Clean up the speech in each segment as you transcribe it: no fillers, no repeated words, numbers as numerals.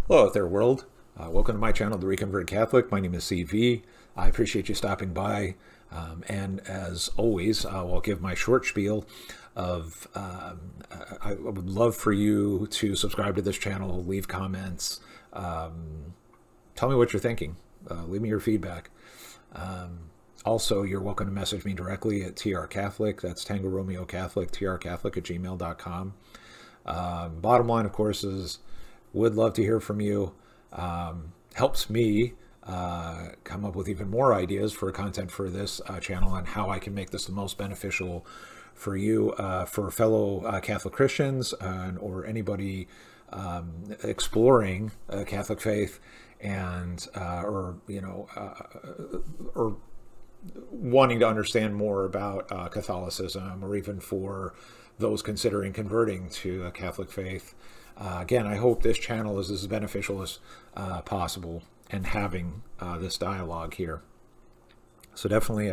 Hello out there, world. Welcome to my channel, The Reconverted Catholic. My name is CV. I appreciate you stopping by. And as always, I'll give my short spiel of I would love for you to subscribe to this channel, leave comments, tell me what you're thinking, leave me your feedback. Also, you're welcome to message me directly at trcatholic, that's Tango Romeo Catholic, trcatholic@gmail.com. Bottom line, of course, is would love to hear from you. Helps me come up with even more ideas for content for this channel and how I can make this the most beneficial for you, for fellow Catholic Christians, or anybody exploring Catholic faith and or wanting to understand more about Catholicism, or even for those considering converting to a Catholic faith. Again, I hope this channel is as beneficial as possible and having this dialogue here. So definitely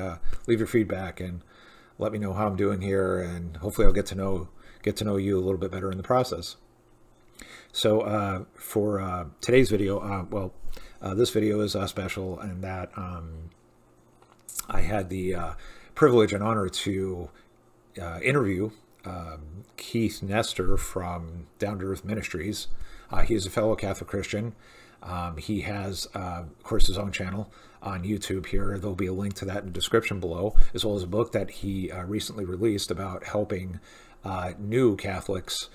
leave your feedback and let me know how I'm doing here, and hopefully I'll get to know you a little bit better in the process. So for today's video, this video is special in that I had the privilege and honor to interview Keith Nestor from Down to Earth Ministries. He is a fellow Catholic Christian. He has, of course, his own channel on YouTube here. There'll be a link to that in the description below, as well as a book that he recently released about helping new Catholics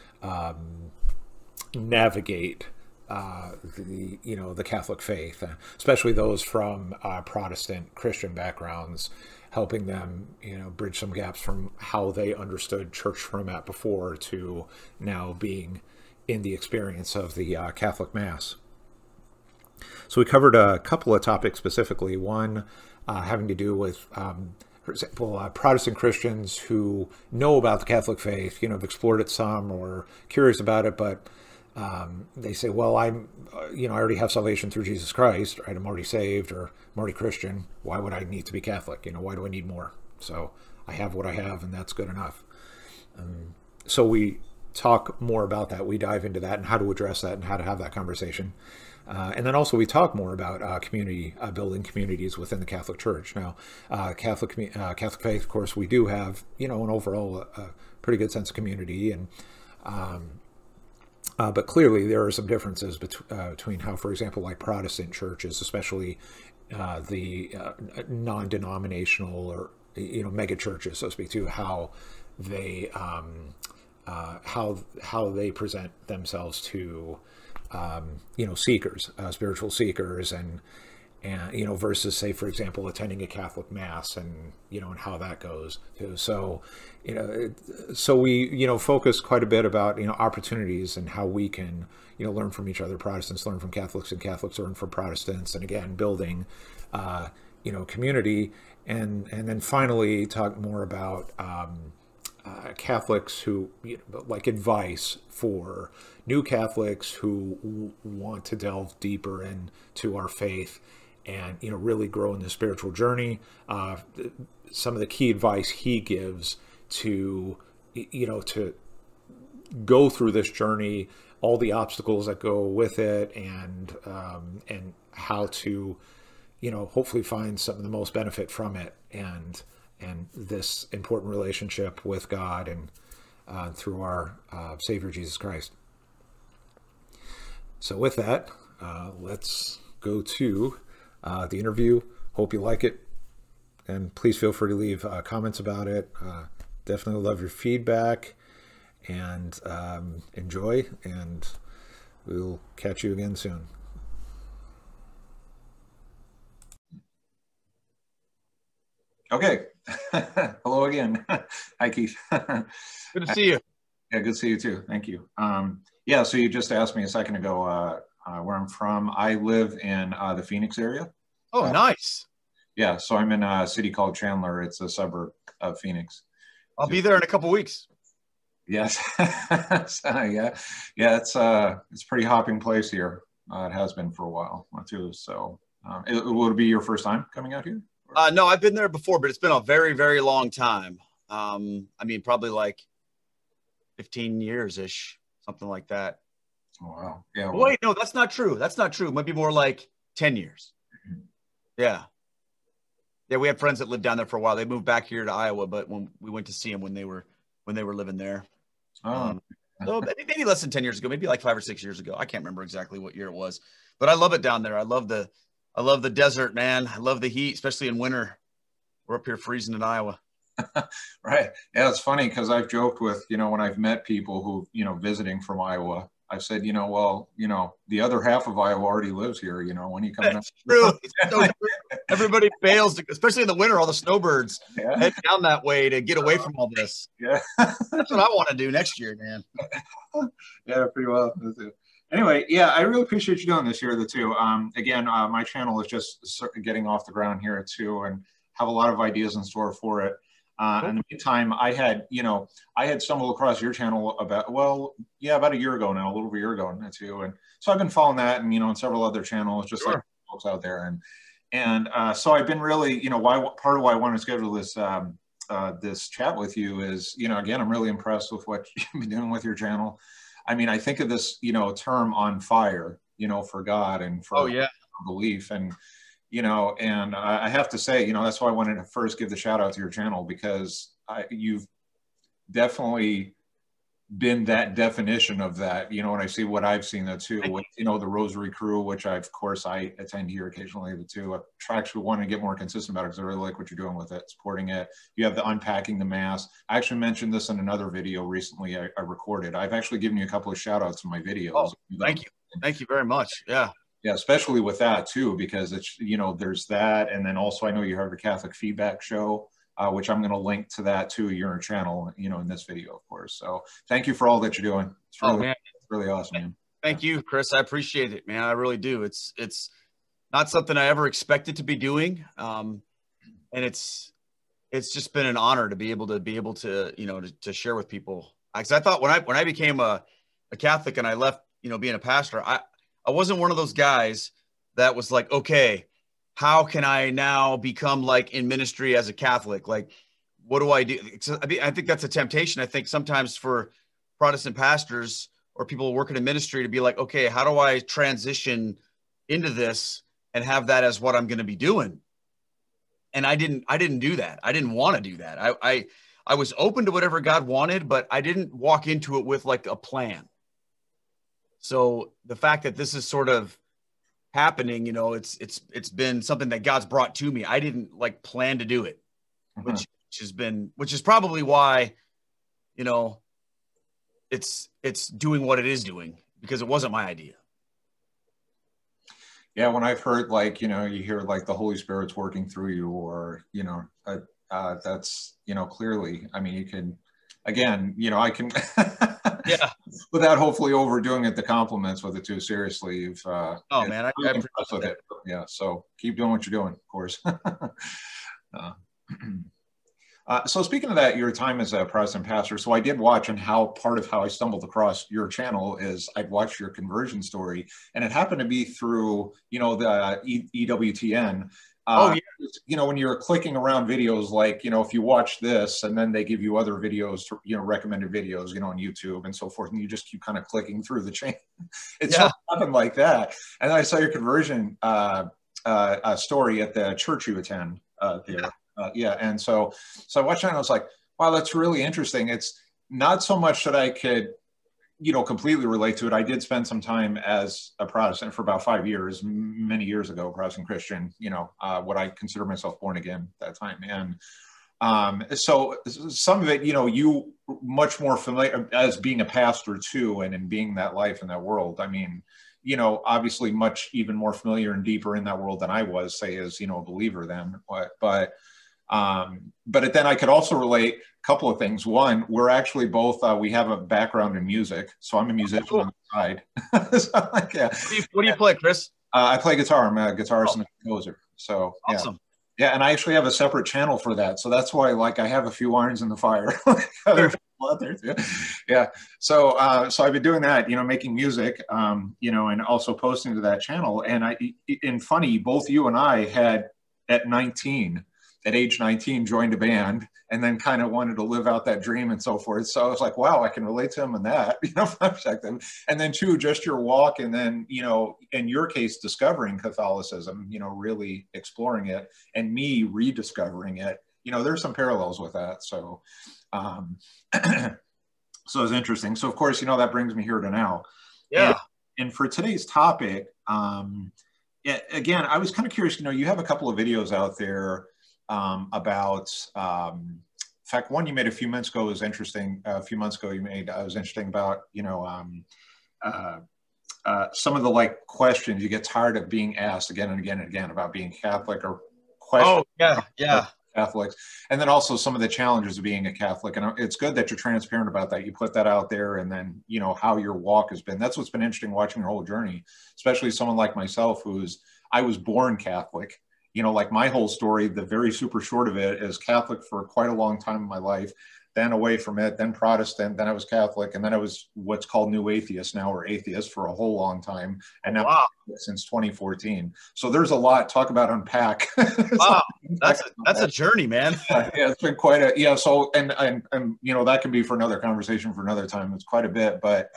navigate the Catholic faith, especially those from Protestant Christian backgrounds, helping them bridge some gaps from how they understood church format before to now being in the experience of the Catholic Mass. So we covered a couple of topics specifically. One having to do with, for example, Protestant Christians who know about the Catholic faith, have explored it some or curious about it, but they say, well, I already have salvation through Jesus Christ, right? I'm already saved, or I'm already Christian. Why would I need to be Catholic? Why do I need more? So I have what I have, and that's good enough. So we talk more about that. We dive into that and how to address that and how to have that conversation. And then also we talk more about community, building communities within the Catholic Church. Now, Catholic faith, of course, we do have, an overall pretty good sense of community, and but clearly there are some differences between how, for example, like Protestant churches, especially the non-denominational or mega churches, so to speak, to how they present themselves to seekers, spiritual seekers, and versus, say, for example, attending a Catholic Mass, and and how that goes too. So so we focus quite a bit about opportunities and how we can learn from each other. Protestants learn from Catholics, and Catholics learn from Protestants, and again building community, and then finally talk more about Catholics who like advice for new Catholics who want to delve deeper into our faith and really grow in the spiritual journey. Some of the key advice he gives to to go through this journey, all the obstacles that go with it, and how to hopefully find some of the most benefit from it, and this important relationship with God and through our Savior Jesus Christ. So with that, let's go to the interview. Hope you like it, and please feel free to leave comments about it. Definitely love your feedback, and enjoy, and we'll catch you again soon. Okay. Hello again. Hi, Keith. Good to see you. Yeah, good to see you too. Thank you. Yeah, so you just asked me a second ago where I'm from. I live in the Phoenix area. Oh, nice. Yeah, so I'm in a city called Chandler. It's a suburb of Phoenix. I'll be there in a couple weeks. Yes. So, yeah, it's a pretty hopping place here. It has been for a while too. So, will it be your first time coming out here? No, I've been there before, but it's been a very, very long time. I mean, probably like 15 years-ish, something like that. Oh, wow. Yeah. Well, Wait, no, that's not true. That's not true. It might be more like 10 years. Yeah. Yeah, we had friends that lived down there for a while. They moved back here to Iowa, but when we went to see them when they were living there. oh, So maybe less than 10 years ago, maybe like 5 or 6 years ago. I can't remember exactly what year it was, but I love it down there. I love the desert, man. I love the heat, especially in winter. We're up here freezing in Iowa. right. Yeah, it's funny because I've joked with, when I've met people who, visiting from Iowa, I've said, well, the other half of Iowa already lives here, when you come up. That's true. It's so true. Everybody fails, especially in the winter, all the snowbirds head down that way to get away from all this. Yeah. That's what I want to do next year, man. Yeah, pretty well. Anyway, yeah, I really appreciate you doing this here, too. Again, my channel is just getting off the ground here, too, and have a lot of ideas in store for it. In the meantime, I had stumbled across your channel about a year ago now, a little over a year ago now too, and so I've been following that, and and several other channels, just like folks out there, and so I've been really, part of why I wanted to schedule this this chat with you is, again, I'm really impressed with what you've been doing with your channel. I mean, I think of this, term on fire, for God and for belief, and and I have to say, that's why I wanted to first give the shout out to your channel, because you've definitely been that definition of that, and I see what I've seen too, with, the Rosary Crew, which of course I attend here occasionally too. I actually want to get more consistent about it because I really like what you're doing with it, supporting it. You have the Unpacking the Mass. I actually mentioned this in another video recently I recorded. I've actually given you a couple of shout outs in my videos. Oh, thank you. Thank you very much. Yeah. Yeah, especially with that too, because it's, there's that. And then also I know you have a Catholic feedback show, which I'm going to link to that too, your channel, in this video, of course. So thank you for all that you're doing. It's really, it's really awesome, man. Thank you, Chris. I appreciate it, man. I really do. It's not something I ever expected to be doing. And it's just been an honor to be able to, to share with people. Because I thought when I became a Catholic and I left, being a pastor, I wasn't one of those guys that was like, okay, how can I now become like in ministry as a Catholic? Like, what do I do? I think that's a temptation. I think sometimes for Protestant pastors or people working in ministry to be like, okay, how do I transition into this and have that as what I'm going to be doing? And I didn't do that. I didn't want to do that. I was open to whatever God wanted, but I didn't walk into it with like a plan. So the fact that this is sort of happening, it's been something that God's brought to me. I didn't like plan to do it, which is probably why, it's doing what it is doing, because it wasn't my idea. Yeah. When I've heard like, you hear like the Holy Spirit's working through you, or, that's, clearly, I mean, you can, again, I can, yeah, without hopefully overdoing it, the compliments with it too seriously. You've, man, I'm really impressed with it. Yeah. So keep doing what you're doing, of course. So speaking of that, your time as a Protestant pastor, so I did watch, and part of how I stumbled across your channel is I'd watched your conversion story, and it happened to be through, the EWTN. When you're clicking around videos, like, if you watch this and then they give you other videos, recommended videos, on YouTube and so forth, and you just keep kind of clicking through the chain. It's happened like that. And then I saw your conversion story at the church you attend there. And so I watched it and I was like, wow, that's really interesting. It's not so much that I could, completely relate to it. I did spend some time as a Protestant for about 5 years, many years ago, Protestant Christian, what I consider myself born again at that time. And so some of it, you much more familiar as being a pastor too, and in being that life in that world. I mean, obviously much even more familiar and deeper in that world than I was, say, as, a believer then. But then I could also relate a couple of things. One, we're actually both, we have a background in music. So I'm a musician on the side. So, like, yeah. What do you play, Chris? I play guitar. I'm a guitarist and a composer. So awesome. Yeah, and I actually have a separate channel for that. So that's why, like, I have a few irons in the fire. Out there too. Yeah. So I've been doing that, making music, and also posting to that channel. And funny, both you and I had at 19 at age 19 joined a band and then kind of wanted to live out that dream and so forth. So I was like, wow, I can relate to him in that, you know, from that perspective. And then two, just your walk, and then, you know, in your case, discovering Catholicism, you know, really exploring it, and me rediscovering it, you know, there's some parallels with that. So, so it's interesting. So of course, you know, that brings me here to now. Yeah. And for today's topic, yeah, again, I was kind of curious, you know, you have a couple of videos out there about, in fact, one you made a few months ago was interesting. A few months ago you made, was interesting about, you know, some of the like questions you get tired of being asked again and again and again about being Catholic, or questions. Oh, yeah. Catholics, and then also some of the challenges of being a Catholic. And it's good that you're transparent about that. You put that out there, and then, you know, how your walk has been. That's what's been interesting watching your whole journey, especially someone like myself, I was born Catholic. You know, like my whole story, the very super short of it is Catholic for quite a long time in my life, then away from it, then Protestant, then I was Catholic, and then I was what's called New Atheist now, or atheist, for a whole long time. And now since 2014. So there's a lot. Talk about unpack. Wow. That's a journey, man. Yeah, it's been quite a, yeah. So, and, you know, that can be for another conversation for another time. It's quite a bit, but,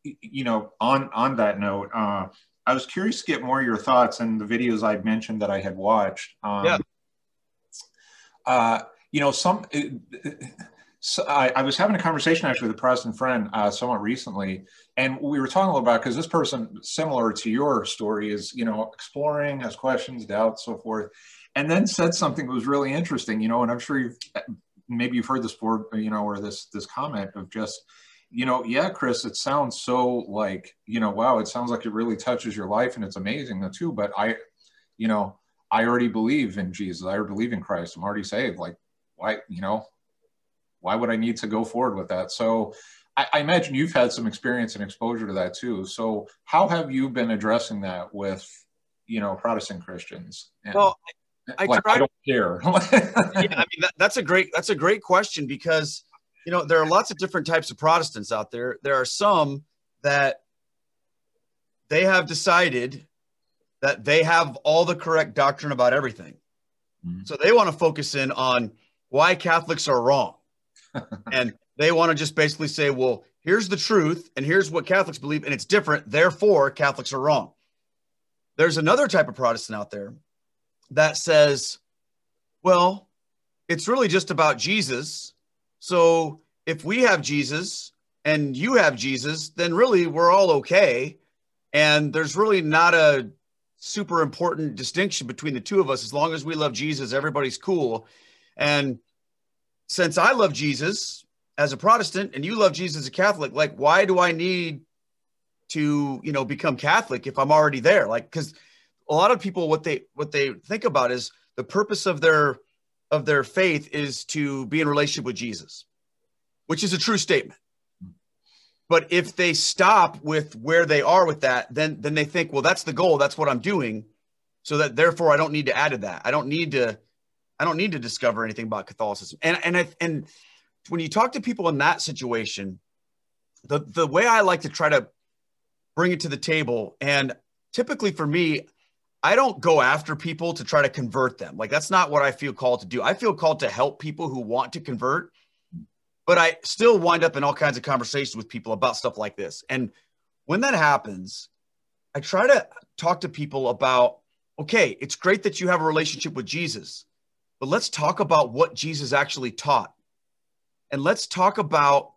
you know, on that note, I was curious to get more of your thoughts and the videos I'd mentioned that I had watched. Yeah. You know, so I was having a conversation actually with a Protestant friend somewhat recently, and we were talking a little about, because this person, similar to your story, is, you know, exploring, has questions, doubts, so forth, and then said something that was really interesting, you know, and I'm sure maybe you've heard this before, you know, or this comment of just, you know, yeah, Chris, it sounds so like, you know, wow, it sounds like it really touches your life and it's amazing too, but you know, I already believe in Jesus. I already believe in Christ. I'm already saved. Like, why, you know, why would I need to go forward with that? So I imagine you've had some experience and exposure to that too. So how have you been addressing that with, you know, Protestant Christians? And, well, I don't care. Yeah, I mean, that's a great question, because, you know, there are lots of different types of Protestants out there. There are some that they have decided that they have all the correct doctrine about everything. Mm-hmm. So they want to focus in on why Catholics are wrong. And they want to just basically say, well, here's the truth and here's what Catholics believe, and it's different, therefore Catholics are wrong. There's another type of Protestant out there that says, well, it's really just about Jesus. So if we have Jesus and you have Jesus, then really we're all okay. And there's really not a super important distinction between the two of us. As long as we love Jesus, everybody's cool. And since I love Jesus as a Protestant and you love Jesus as a Catholic, like, why do I need to, you know, become Catholic if I'm already there? Like, because a lot of people, what they think about is the purpose of their faith is to be in relationship with Jesus, which is a true statement. But if they stop with where they are with that, then they think, well, that's the goal. That's what I'm doing. So that therefore I don't need to add to that. I don't need to discover anything about Catholicism. And when you talk to people in that situation, the way I like to try to bring it to the table, and typically for me, I don't go after people to try to convert them. Like, that's not what I feel called to do. I feel called to help people who want to convert, but I still wind up in all kinds of conversations with people about stuff like this. And when that happens, I try to talk to people about, okay, it's great that you have a relationship with Jesus, but let's talk about what Jesus actually taught. And let's talk about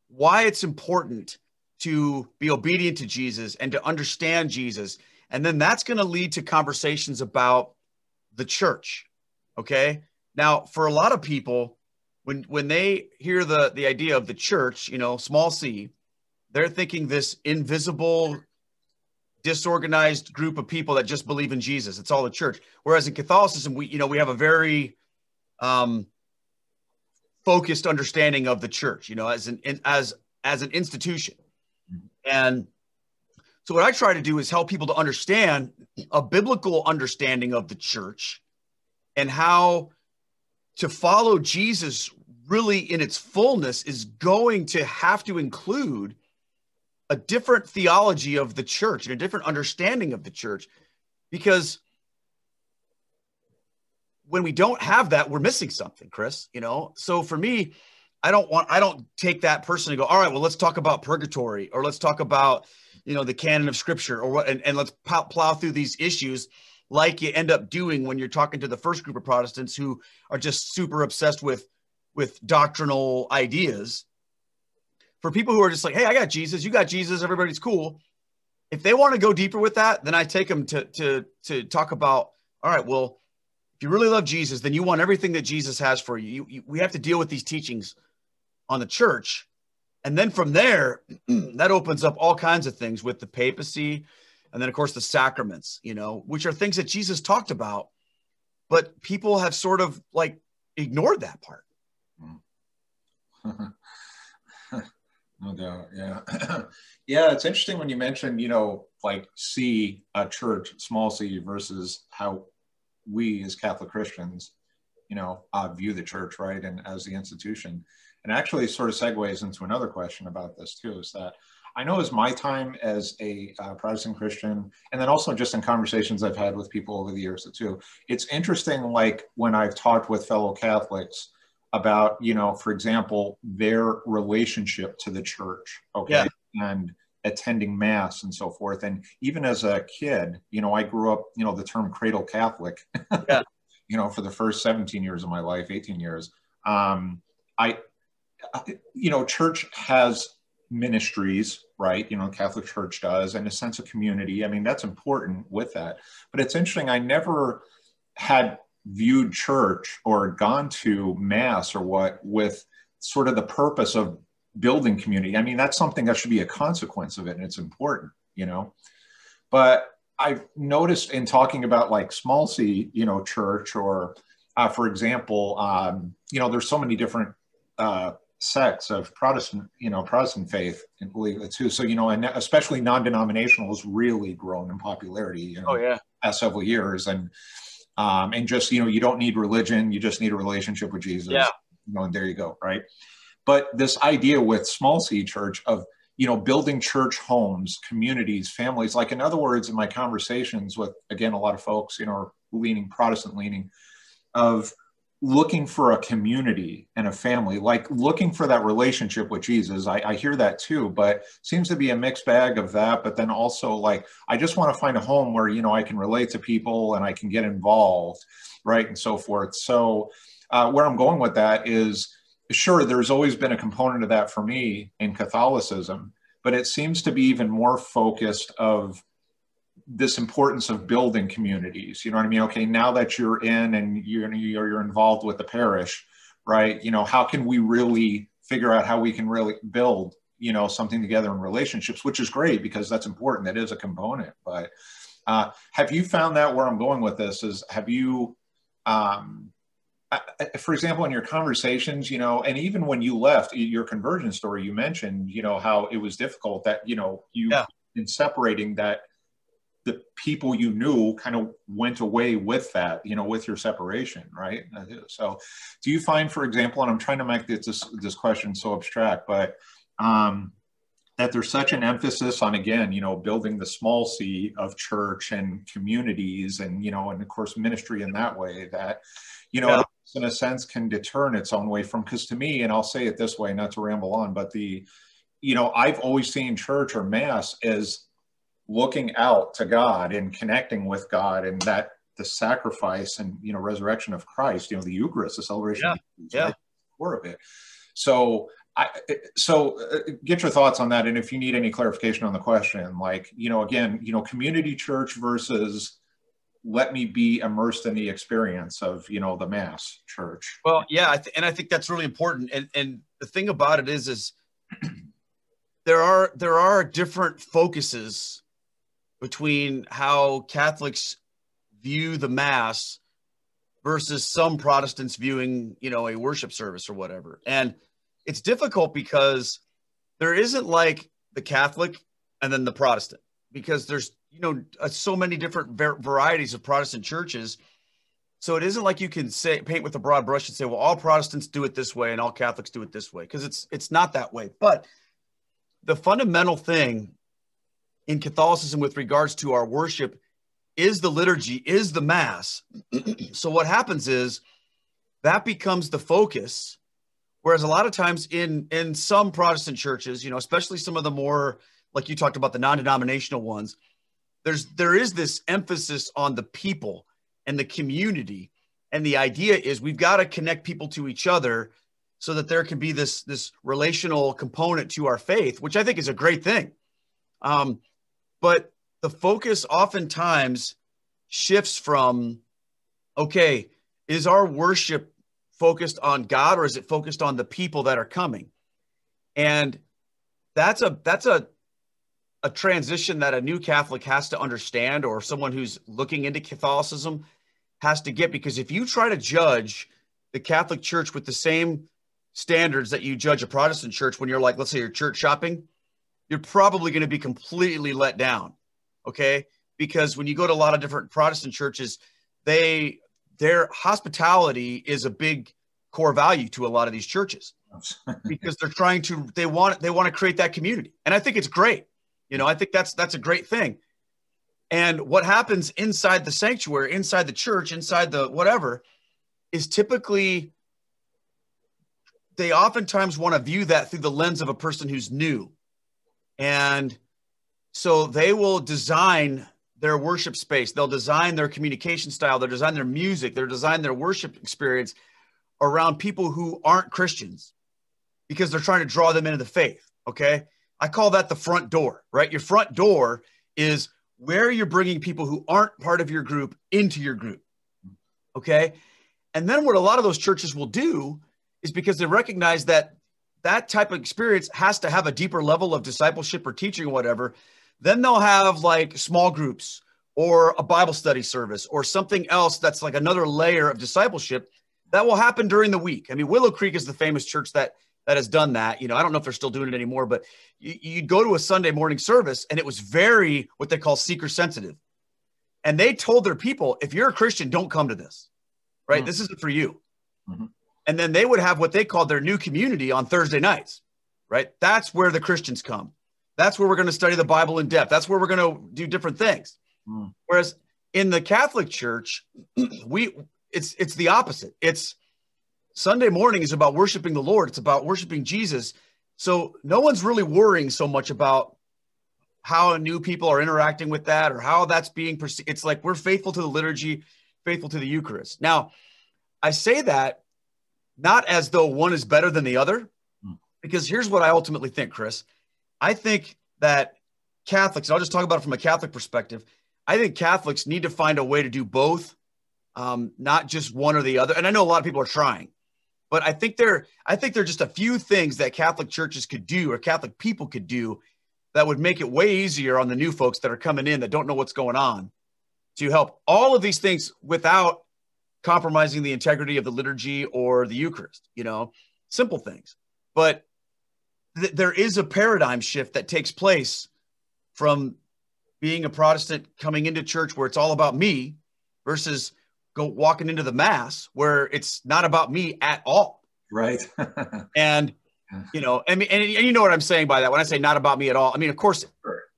why it's important to be obedient to Jesus and to understand Jesus. And then that's going to lead to conversations about the church. Okay. Now, for a lot of people, when they hear the idea of the church, you know, small c, they're thinking this invisible, disorganized group of people that just believe in Jesus. It's all the church. Whereas in Catholicism, we have a very focused understanding of the church, you know, as an institution. And so what I try to do is help people to understand a biblical understanding of the church and how to follow Jesus really in its fullness is going to have to include a different theology of the church and a different understanding of the church. Because when we don't have that, we're missing something, Chris, you know? So for me, I don't take that person and go, all right, well, let's talk about purgatory, or let's talk about, you know, the canon of scripture, or what, and let's plow through these issues like you end up doing when you're talking to the first group of Protestants who are just super obsessed with doctrinal ideas. For people who are just like, hey, I got Jesus, you got Jesus, everybody's cool. If they want to go deeper with that, then I take them to talk about, all right, well, if you really love Jesus, then you want everything that Jesus has for you. We have to deal with these teachings on the church. And then from there, that opens up all kinds of things with the papacy. And then, of course, the sacraments, you know, which are things that Jesus talked about. But people have sort of like ignored that part. No doubt. Yeah. Yeah. It's interesting when you mentioned, you know, like see a church, small c, versus how we as Catholic Christians, you know, view the church, right? And as the institution. And actually sort of segues into another question about this too, is that I know as my time as a Protestant Christian, and then also just in conversations I've had with people over the years too, it's interesting, like when I've talked with fellow Catholics about, you know, for example, their relationship to the church, okay, yeah, and attending Mass and so forth. And even as a kid, you know, I grew up, you know, the term cradle Catholic, yeah, you know, for the first 17 years of my life, 18 years. You know, church has ministries, right? You know, Catholic Church does, and a sense of community. I mean, that's important with that. But it's interesting, I never had viewed church or gone to Mass or what with sort of the purpose of building community. I mean, that's something that should be a consequence of it, and it's important, you know. But I've noticed in talking about like small c, you know, church, or for example, you know, there's so many different sects of Protestant, you know, Protestant faith and believe it too. So, you know, and especially non-denominational has really grown in popularity, you know, past several years. And just, you know, you don't need religion, you just need a relationship with Jesus, you know, and there you go, right? But this idea with small c church of, you know, building church homes, communities, families, like in other words, in my conversations with, again, a lot of folks, you know, leaning Protestant leaning, of looking for a community and a family, like looking for that relationship with Jesus. I hear that too, but seems to be a mixed bag of that. But then also like, I just want to find a home where, you know, I can relate to people and I can get involved, right? And so forth. So where I'm going with that is, sure, there's always been a component of that for me in Catholicism, but it seems to be even more focused of this importance of building communities. You know what I mean? Okay, now that you're in and you're involved with the parish, right? You know, how can we really figure out how we can really build, you know, something together in relationships, which is great because that's important. That is a component. But have you found that where I'm going with this is, have you, for example, in your conversations, you know, and even when you left your conversion story, you mentioned, you know, how it was difficult that, you know, you in separating that, the people you knew kind of went away with that, you know, with your separation, right? So do you find, for example, and I'm trying to make this question so abstract, but that there's such an emphasis on, again, you know, building the small c of church and communities and, you know, and of course, ministry in that way that, you know, in a sense can deter in its own way from, because to me, and I'll say it this way, not to ramble on, but you know, I've always seen church or Mass as looking out to God and connecting with God, and that the sacrifice and, you know, resurrection of Christ, you know, the Eucharist, the celebration of the right, core of it. So get your thoughts on that. And if you need any clarification on the question, like, you know, again, you know, community church versus let me be immersed in the experience of, you know, the Mass church. Well, yeah. And I think that's really important. And the thing about it is there are different focuses between how Catholics view the Mass versus some Protestants viewing, you know, a worship service or whatever. And it's difficult because there isn't like the Catholic and then the Protestant, because there's, you know, so many different varieties of Protestant churches. So it isn't like you can say, paint with a broad brush and say, well, all Protestants do it this way and all Catholics do it this way, because it's not that way. But the fundamental thing in Catholicism with regards to our worship is the liturgy, is the Mass. So what happens is that becomes the focus. Whereas a lot of times in some Protestant churches, you know, especially some of the more, like you talked about, the non-denominational ones, there is this emphasis on the people and the community. And the idea is we've got to connect people to each other so that there can be this relational component to our faith, which I think is a great thing. But the focus oftentimes shifts from, okay, is our worship focused on God, or is it focused on the people that are coming? And that's a transition that a new Catholic has to understand, or someone who's looking into Catholicism has to get, because if you try to judge the Catholic Church with the same standards that you judge a Protestant church when you're like, let's say you're church shopping, you're probably going to be completely let down. Okay. Because when you go to a lot of different Protestant churches, their hospitality is a big core value to a lot of these churches because they want to create that community. And I think it's great. You know, I think that's a great thing. And what happens inside the sanctuary, inside the church, inside the whatever, is typically they oftentimes want to view that through the lens of a person who's new. And so they will design their worship space. They'll design their communication style. They'll design their music. They'll design their worship experience around people who aren't Christians because they're trying to draw them into the faith. Okay. I call that the front door, right? Your front door is where you're bringing people who aren't part of your group into your group. Okay. And then what a lot of those churches will do is, because they recognize that that type of experience has to have a deeper level of discipleship or teaching or whatever, then they'll have like small groups or a Bible study service or something else that's like another layer of discipleship that will happen during the week. I mean, Willow Creek is the famous church that has done that. You know, I don't know if they're still doing it anymore, but you'd go to a Sunday morning service and it was very what they call seeker sensitive. And they told their people, if you're a Christian, don't come to this, right? This isn't for you. Mm-hmm. And then they would have what they called their new community on Thursday nights, right? That's where the Christians come. That's where we're going to study the Bible in depth. That's where we're going to do different things. Whereas in the Catholic Church, it's the opposite. It's Sunday morning is about worshiping the Lord. It's about worshiping Jesus. So no one's really worrying so much about how new people are interacting with that or how that's being perceived. It's like we're faithful to the liturgy, faithful to the Eucharist. Now, I say that not as though one is better than the other, because here's what I ultimately think, Chris. I think that Catholics, and I'll just talk about it from a Catholic perspective, I think Catholics need to find a way to do both, not just one or the other. And I know a lot of people are trying, but I think there are just a few things that Catholic churches could do or Catholic people could do that would make it way easier on the new folks that are coming in that don't know what's going on, to help all of these things without compromising the integrity of the liturgy or the Eucharist, you know, simple things. But there is a paradigm shift that takes place from being a Protestant coming into church where it's all about me versus walking into the Mass where it's not about me at all. Right. And, you know, I mean, and you know what I'm saying by that. When I say not about me at all, I mean, of course, to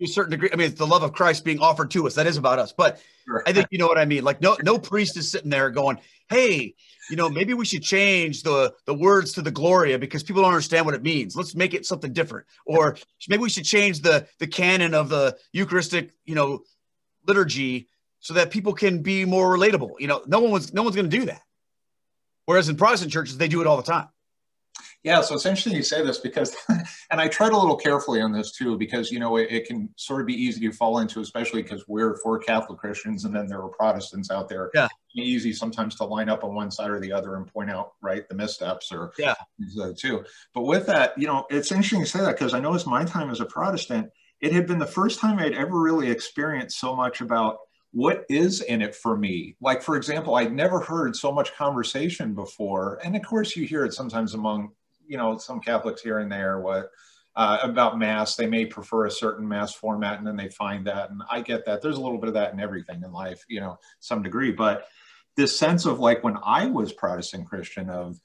a certain degree, I mean, it's the love of Christ being offered to us. That is about us. But I think you know what I mean? Like no priest is sitting there going, hey, you know, maybe we should change the words to the Gloria because people don't understand what it means. Let's make it something different. Or maybe we should change the canon of the Eucharistic, you know, liturgy so that people can be more relatable. You know, no one's going to do that. Whereas in Protestant churches, they do it all the time. Yeah, so it's interesting you say this because, and I tread a little carefully on this too, because, you know, it can sort of be easy to fall into, especially because we're for Catholic Christians and then there are Protestants out there. Yeah. It's easy sometimes to line up on one side or the other and point out, right, the missteps or too. But with that, you know, it's interesting to say that because I noticed my time as a Protestant, it had been the first time I'd ever really experienced so much about what is in it for me. Like, for example, I'd never heard so much conversation before. And of course you hear it sometimes among, you know, some Catholics here and there, about Mass. They may prefer a certain Mass format and then they find that. And I get that. There's a little bit of that in everything in life, you know, some degree. But this sense of like when I was Protestant Christian of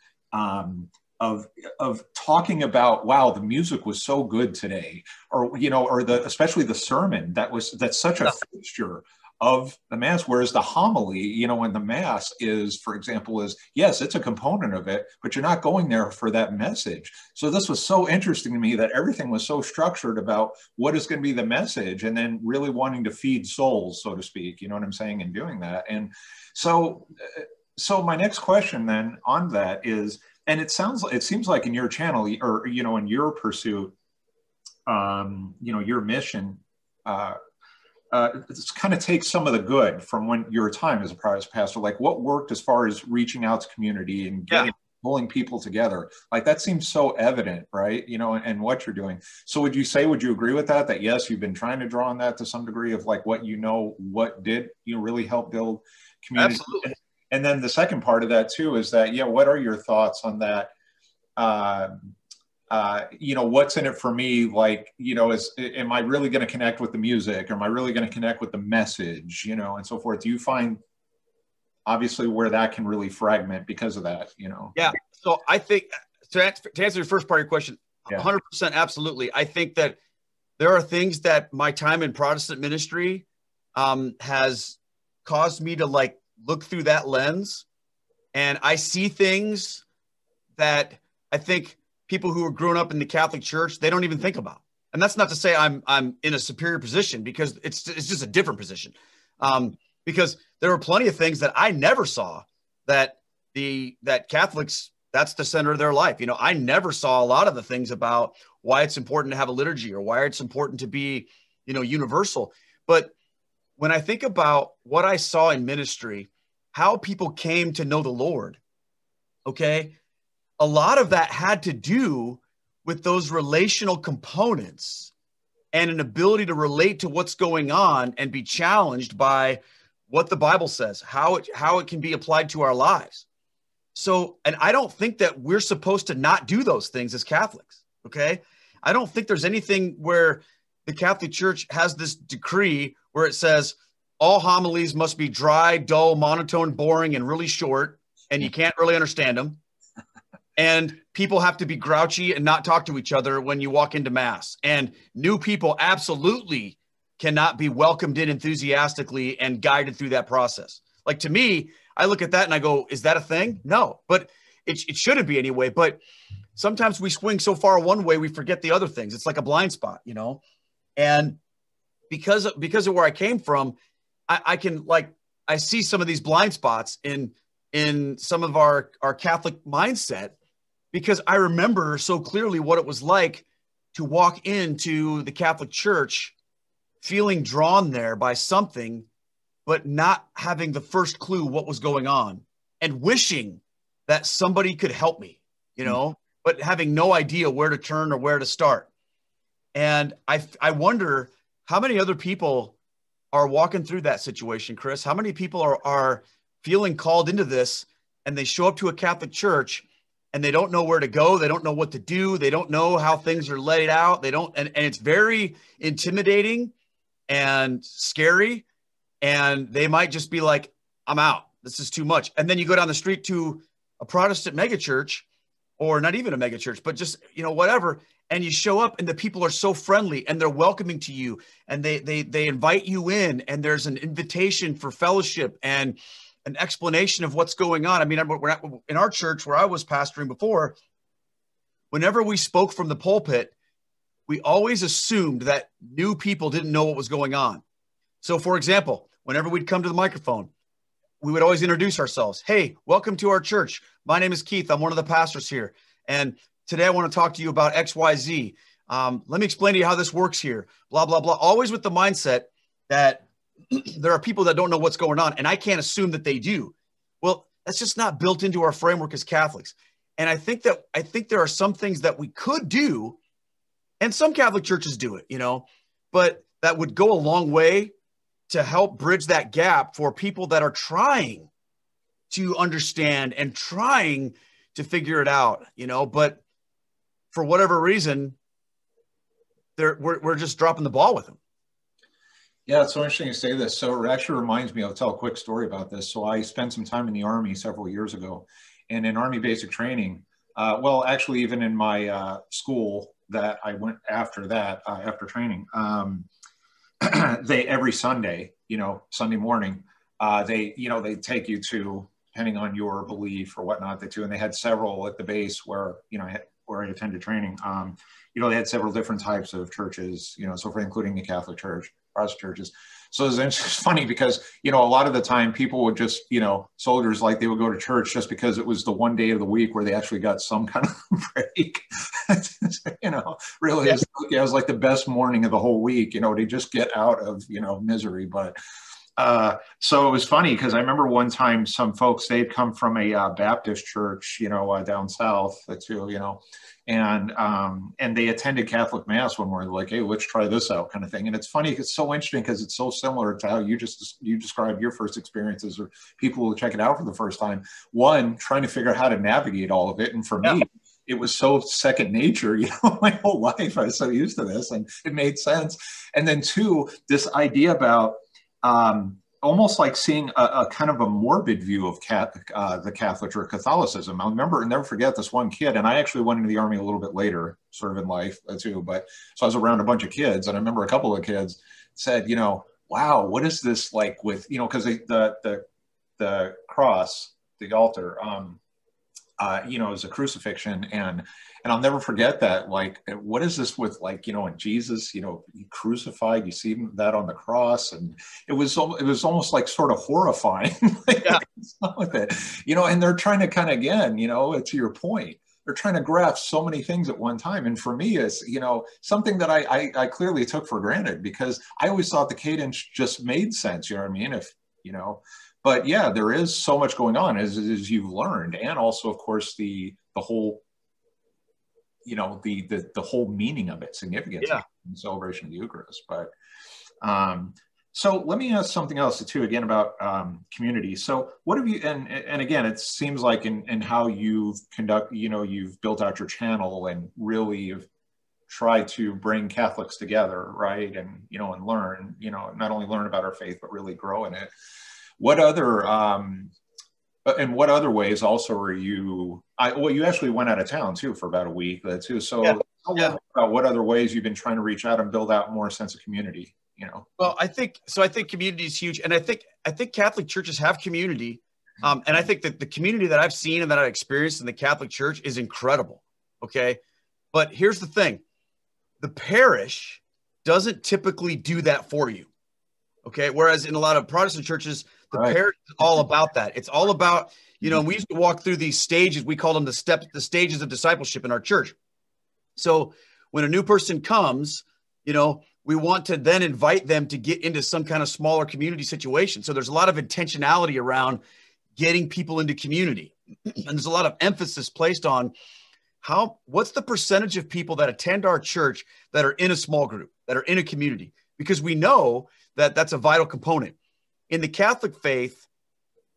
talking about, wow, the music was so good today, or, you know, or especially the sermon that's such a fixture of the Mass, whereas the homily, you know, in the Mass is, for example, is, yes, it's a component of it, but you're not going there for that message. So this was so interesting to me that everything was so structured about what is going to be the message, and then really wanting to feed souls, so to speak, you know what I'm saying, in doing that. And so my next question then on that is, and it seems like in your channel, or, you know, in your pursuit, you know, your mission, it's kind of take some of the good from when your time as a Protestant pastor, like what worked as far as reaching out to community and pulling people together. Like that seems so evident, right? You know, and what you're doing. So would you agree with that? That yes, you've been trying to draw on that to some degree of like what, you know, what did you really help build community? Absolutely. And then the second part of that too is that, yeah, what are your thoughts on that? You know, what's in it for me? Like, you know, am I really going to connect with the music? Or am I really going to connect with the message, you know, and so forth? Do you find obviously where that can really fragment because of that, you know? Yeah. So I think to answer your first part of your question, 100% absolutely. I think that there are things that my time in Protestant ministry has caused me to like look through that lens, and I see things that I think people who are grown up in the Catholic Church, they don't even think about. And that's not to say I'm in a superior position, because it's just a different position. Because there were plenty of things that I never saw that Catholics, that's the center of their life. You know, I never saw a lot of the things about why it's important to have a liturgy or why it's important to be, you know, universal. But when I think about what I saw in ministry, how people came to know the Lord, okay, a lot of that had to do with those relational components and an ability to relate to what's going on and be challenged by what the Bible says, how it can be applied to our lives. So, and I don't think that we're supposed to not do those things as Catholics, okay? I don't think there's anything where the Catholic Church has this decree where it says all homilies must be dry, dull, monotone, boring, and really short, and you can't really understand them. And people have to be grouchy and not talk to each other when you walk into Mass. And new people absolutely cannot be welcomed in enthusiastically and guided through that process. Like, to me, I look at that and I go, is that a thing? No, but it shouldn't be anyway. But sometimes we swing so far one way, we forget the other things. It's like a blind spot, you know? And because of where I came from, I can, like, I see some of these blind spots in some of our Catholic mindset, because I remember so clearly what it was like to walk into the Catholic Church feeling drawn there by something, but not having the first clue what was going on, and wishing that somebody could help me, you know, but having no idea where to turn or where to start. And I wonder how many other people are walking through that situation, Chris. How many people are feeling called into this, and they show up to a Catholic church and they don't know where to go. They don't know what to do. They don't know how things are laid out. They don't, and it's very intimidating and scary. And they might just be like, I'm out. This is too much. And then you go down the street to a Protestant megachurch, or not even a megachurch, but just, you know, whatever. And you show up and the people are so friendly and they're welcoming to you, and they invite you in, and there's an invitation for fellowship and an explanation of what's going on. I mean, in our church where I was pastoring before, whenever we spoke from the pulpit, we always assumed that new people didn't know what was going on. So, for example, whenever we'd come to the microphone, we would always introduce ourselves. Hey, welcome to our church. My name is Keith. I'm one of the pastors here. And today I want to talk to you about XYZ. Let me explain to you how this works here. Blah, blah, blah. Always with the mindset that there are people that don't know what's going on, and I can't assume that they do. Well, that's just not built into our framework as Catholics. And I think there are some things that we could do, and some Catholic churches do it, you know, but that would go a long way to help bridge that gap for people that are trying to understand and trying to figure it out, you know, but for whatever reason, we're just dropping the ball with them. Yeah, it's so interesting you say this. So it actually reminds me, I'll tell a quick story about this. So I spent some time in the Army several years ago, and in Army basic training, well, actually even in my school that I went after that, after training, they every Sunday, Sunday morning, they take you to, depending on your belief or whatnot, and they had several at the base where, where I attended training. They had several different types of churches, so for including the Catholic Church, Protestant churches. So it's funny because, a lot of the time people would just, soldiers, like they would go to church just because it was the one day of the week where they actually got some kind of break. Really, it was like the best morning of the whole week, to just get out of, misery. But so it was funny because I remember one time some folks, they'd come from a Baptist church, down south too, and they attended Catholic Mass when we're like, hey, let's try this out, kind of thing. And it's funny, it's so interesting because it's so similar to how you described your first experiences, or people who check it out for the first time. One, trying to figure out how to navigate all of it, and for me, it was so second nature, my whole life. I was so used to this, and it made sense. And then two, this idea about almost like seeing a kind of a morbid view of the Catholic or Catholicism. I'll never forget this one kid, and I actually went into the Army a little bit later, sort of in life too. But so I was around a bunch of kids, and I remember a couple of kids said, wow, what is this like with, because the cross, the altar, is a crucifixion, and I'll never forget that. Like, what is this with, like, and Jesus, he crucified, you see that on the cross, and it was almost like sort of horrifying. With it, and they're trying to kind of, again, to your point, they're trying to grasp so many things at one time. And for me, it's, something that I clearly took for granted, because I always thought the cadence just made sense. You know what I mean? But yeah, there is so much going on as you've learned. And also, of course, the whole, the whole meaning of it, significance, and celebration of the Eucharist. But so let me ask something else too, again, about community. So what have you, and again, it seems like in how you've you've built out your channel and really have tried to bring Catholics together, right? And, and learn, not only learn about our faith, but really grow in it. What other, in what other ways also are you, you actually went out of town too for about a week too. So tell me about what other ways you've been trying to reach out and build out more sense of community, Well, I think community is huge. And I think Catholic churches have community. And I think that the community that I've seen and that I've experienced in the Catholic Church is incredible. Okay. But here's the thing. The parish doesn't typically do that for you. Okay. Whereas in a lot of Protestant churches, the parish is all about that. It's all about, we used to walk through these stages. We call them the stages of discipleship in our church. So when a new person comes, we want to then invite them to get into some kind of smaller community situation. So there's a lot of intentionality around getting people into community. And there's a lot of emphasis placed on what's the percentage of people that attend our church that are in a small group, that are in a community, because we know that that's a vital component. In the Catholic faith,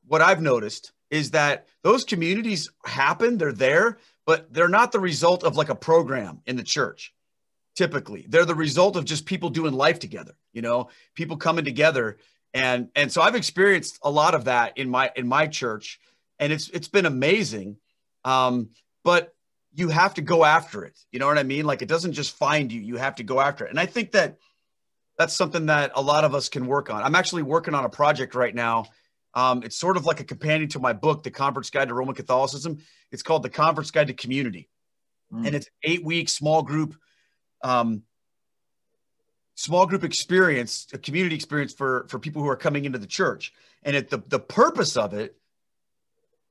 what I've noticed is that those communities happen, they're there, but they're not the result of like a program in the church. Typically, they're the result of just people doing life together, people coming together. And so I've experienced a lot of that in my church, and it's been amazing. But you have to go after it. You know what I mean? Like, it doesn't just find you, you have to go after it. And I think that's something that a lot of us can work on. I'm actually working on a project right now. It's sort of like a companion to my book, The Convert's Guide to Roman Catholicism. It's called The Convert's Guide to Community. And it's an 8-week small group experience, a community experience for people who are coming into the church. And the purpose of it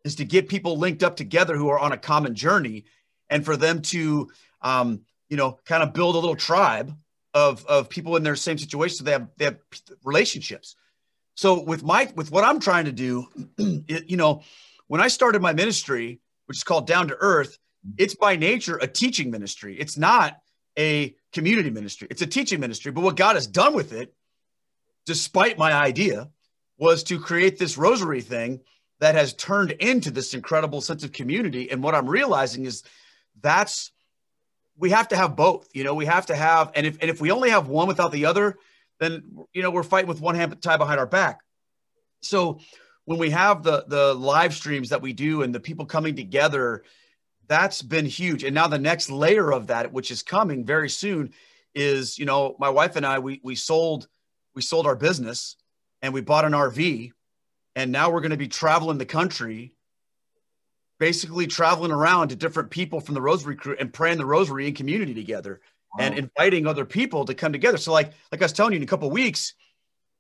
is to get people linked up together who are on a common journey, and for them to, kind of build a little tribe of people in their same situation. So they have relationships. So with what I'm trying to do, when I started my ministry, which is called Down to Earth, it's by nature a teaching ministry. It's not a community ministry. It's a teaching ministry. But what God has done with it, despite my idea, was to create this rosary thing that has turned into this incredible sense of community. And what I'm realizing is we have to have both. We have to have, and if we only have one without the other, then, we're fighting with one hand tied behind our back. So when we have the live streams that we do and the people coming together, that's been huge. And now the next layer of that, which is coming very soon, is, my wife and I, we sold our business, and we bought an RV, and now we're going to be traveling the country, basically traveling around to different people from the Rosary Crew and praying the rosary in community together. Wow. And inviting other people to come together. So like I was telling you, in a couple of weeks,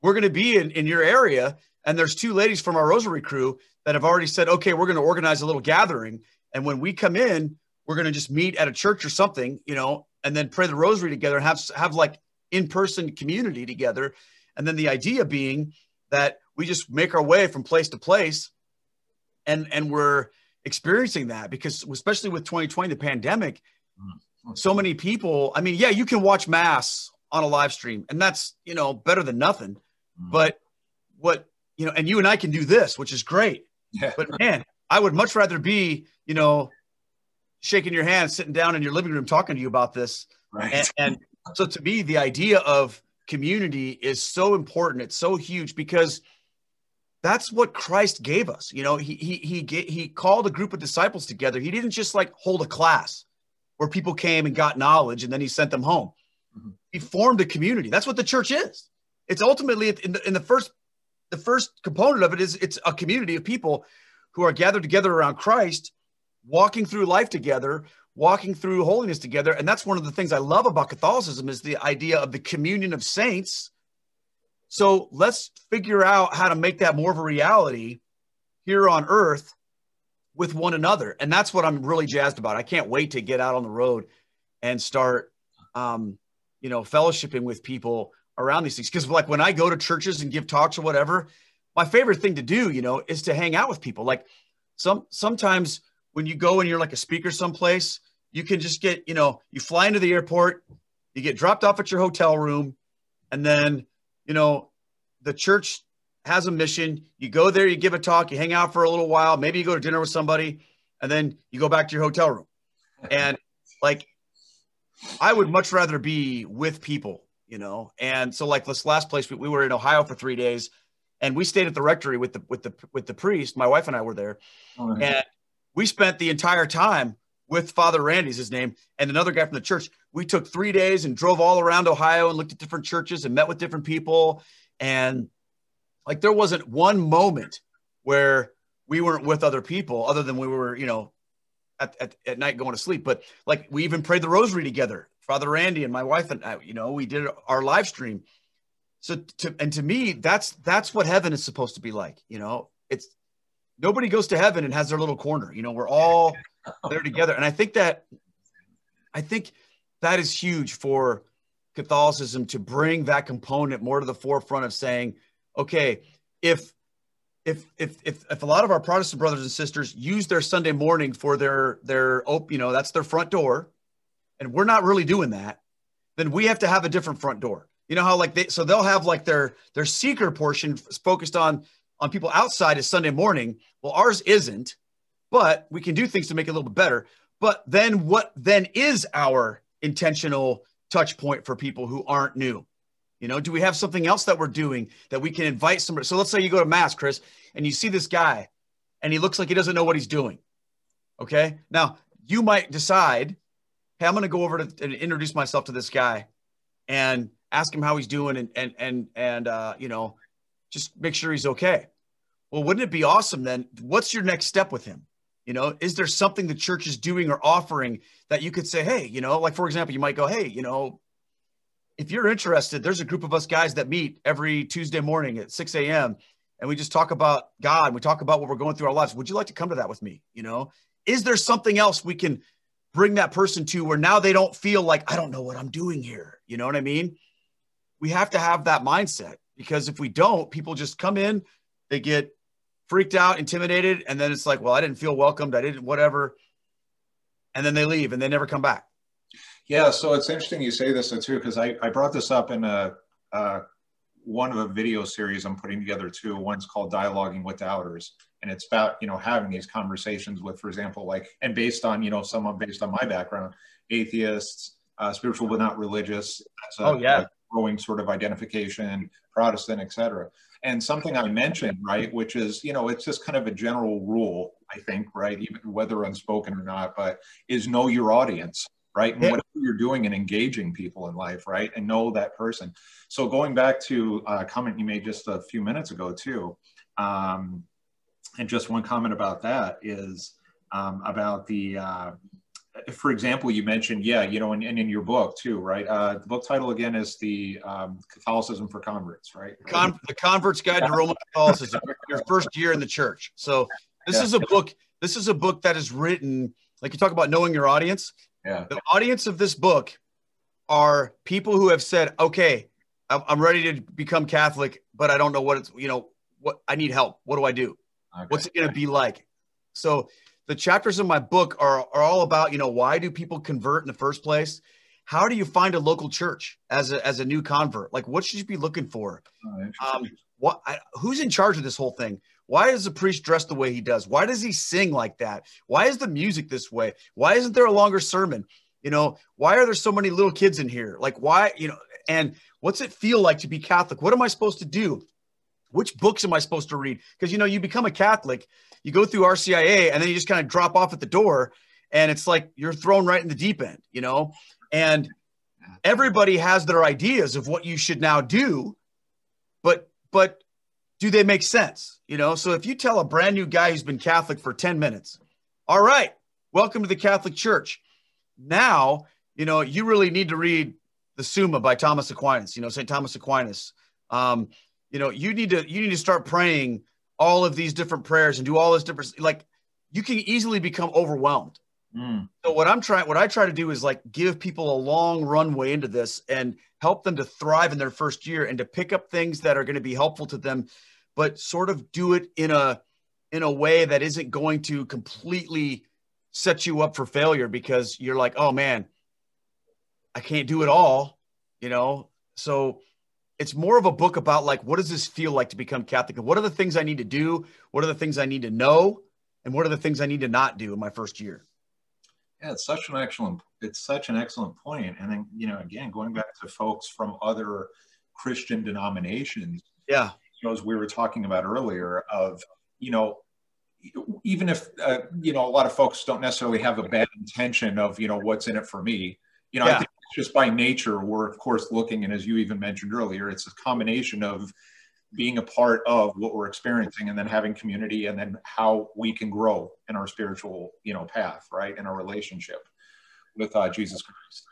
we're going to be in your area, and there's 2 ladies from our Rosary Crew that have already said, okay, we're going to organize a little gathering. And when we come in, we're going to just meet at a church or something, you know, and then pray the rosary together and have like in-person community together. And then the idea being that we just make our way from place to place, and we're experiencing that, because especially with 2020, the pandemic, so many people, I mean, yeah, you can watch Mass on a live stream, and that's, you know, better than nothing. But what, you know, and you and I can do this, which is great. Yeah. But man, I would much rather be, you know, shaking your hand, sitting down in your living room, talking to you about this. Right. And so to me, the idea of community is so important. It's so huge, because that's what Christ gave us. You know, he called a group of disciples together. He didn't just like hold a class where people came and got knowledge and then he sent them home. Mm-hmm. He formed a community. That's what the church is. It's ultimately in the first component of it is it's a community of people who are gathered together around Christ, walking through life together, walking through holiness together. And that's one of the things I love about Catholicism, is the idea of the communion of saints. So let's figure out how to make that more of a reality here on earth with one another. And that's what I'm really jazzed about. I can't wait to get out on the road and start, you know, fellowshipping with people around these things. Because like when I go to churches and give talks or whatever, my favorite thing to do, you know, is to hang out with people. Like sometimes when you go and you're like a speaker someplace, you can just get, you know, you fly into the airport, you get dropped off at your hotel room, and then, you know, the church has a mission. You go there, you give a talk, you hang out for a little while, maybe you go to dinner with somebody, and then you go back to your hotel room. And like, I would much rather be with people, you know? And so like this last place, we were in Ohio for 3 days, and we stayed at the rectory with the priest. My wife and I were there. Oh, nice. And we spent the entire time with Father Randy's his name, and another guy from the church. We took 3 days and drove all around Ohio and looked at different churches and met with different people. And like, there wasn't one moment where we weren't with other people, other than we were, you know, at night going to sleep. But like, we even prayed the rosary together, Father Randy and my wife and I, you know, we did our live stream. So to me, that's what heaven is supposed to be like. You know, it's, nobody goes to heaven and has their little corner. You know, we're all there together. And I think that is huge for Catholicism, to bring that component more to the forefront of saying, okay, if a lot of our Protestant brothers and sisters use their Sunday morning for their, you know, that's their front door, and we're not really doing that, then we have to have a different front door. You know how like they'll have like their seeker portion focused on people outside is Sunday morning. Well, ours isn't, but we can do things to make it a little bit better. But then what then is our intentional touch point for people who aren't new? You know, do we have something else that we're doing that we can invite somebody? So let's say you go to Mass, Chris, and you see this guy and he looks like he doesn't know what he's doing. Okay. Now you might decide, hey, I'm going to go over and introduce myself to this guy and ask him how he's doing and you know, just make sure he's okay. Well, wouldn't it be awesome then? What's your next step with him? You know, is there something the church is doing or offering that you could say, hey, you know, like, for example, you might go, hey, you know, if you're interested, there's a group of us guys that meet every Tuesday morning at 6 a.m. and we just talk about God. We talk about what we're going through our lives. Would you like to come to that with me? You know, is there something else we can bring that person to where now they don't feel like, I don't know what I'm doing here. You know what I mean? We have to have that mindset, because if we don't, people just come in, they get freaked out, intimidated, and then it's like, well, I didn't feel welcomed, I didn't whatever, and then they leave and they never come back. Yeah, so it's interesting you say this too, because I brought this up in one of a video series I'm putting together too. One's called Dialoguing with Doubters, and it's about, you know, having these conversations with, for example, like, and based on, you know, someone based on my background, atheists, spiritual but not religious. That's like growing sort of identification, Protestant, etc. And something I mentioned, right, which is, you know, it's just kind of a general rule, I think, right, even whether unspoken or not, but is know your audience, right? And whatever you're doing and engaging people in life, right? And know that person. So going back to a comment you made just a few minutes ago too, and just one comment about that is about the, for example, you mentioned, yeah, you know, and in your book too, right? The book title again is the Catholicism for Converts, right? The Convert's Guide to Roman Catholicism, your first year in the church. So this is a book. This is a book that is written, like you talk about knowing your audience. Yeah. The audience of this book are people who have said, okay, I'm ready to become Catholic, but I don't know what it's, you know, what I need help. What do I do? Okay. What's it going to be like? So the chapters of my book are all about, you know, why do people convert in the first place? How do you find a local church as a new convert? Like, what should you be looking for? Who's in charge of this whole thing? Why is the priest dressed the way he does? Why does he sing like that? Why is the music this way? Why isn't there a longer sermon? You know, why are there so many little kids in here? Like, why, you know, and what's it feel like to be Catholic? What am I supposed to do? Which books am I supposed to read? Because, you know, you become a Catholic, you go through RCIA, and then you just kind of drop off at the door, and it's like you're thrown right in the deep end, you know? And everybody has their ideas of what you should now do, but do they make sense? You know, so if you tell a brand new guy who's been Catholic for 10 minutes, all right, welcome to the Catholic Church. Now, you know, you really need to read the Summa by Thomas Aquinas, you know, St. Thomas Aquinas. You know, you need to start praying all of these different prayers and do all this different, like you can easily become overwhelmed. So what I try to do is like give people a long runway into this and help them to thrive in their first year and to pick up things that are going to be helpful to them, but sort of do it in a way that isn't going to completely set you up for failure because you're like, oh man, I can't do it all, you know? So it's more of a book about like, what does this feel like to become Catholic? And what are the things I need to do? What are the things I need to know? And what are the things I need to not do in my first year? Yeah, it's such an excellent point. And then, you know, again, going back to folks from other Christian denominations, yeah, you know, as we were talking about earlier of, you know, even if, you know, a lot of folks don't necessarily have a bad intention of, you know, what's in it for me, you know, I think it's just by nature, we're of course looking, and as you even mentioned earlier, it's a combination of being a part of what we're experiencing and then having community and then how we can grow in our spiritual, you know, path, right? In our relationship with Jesus Christ.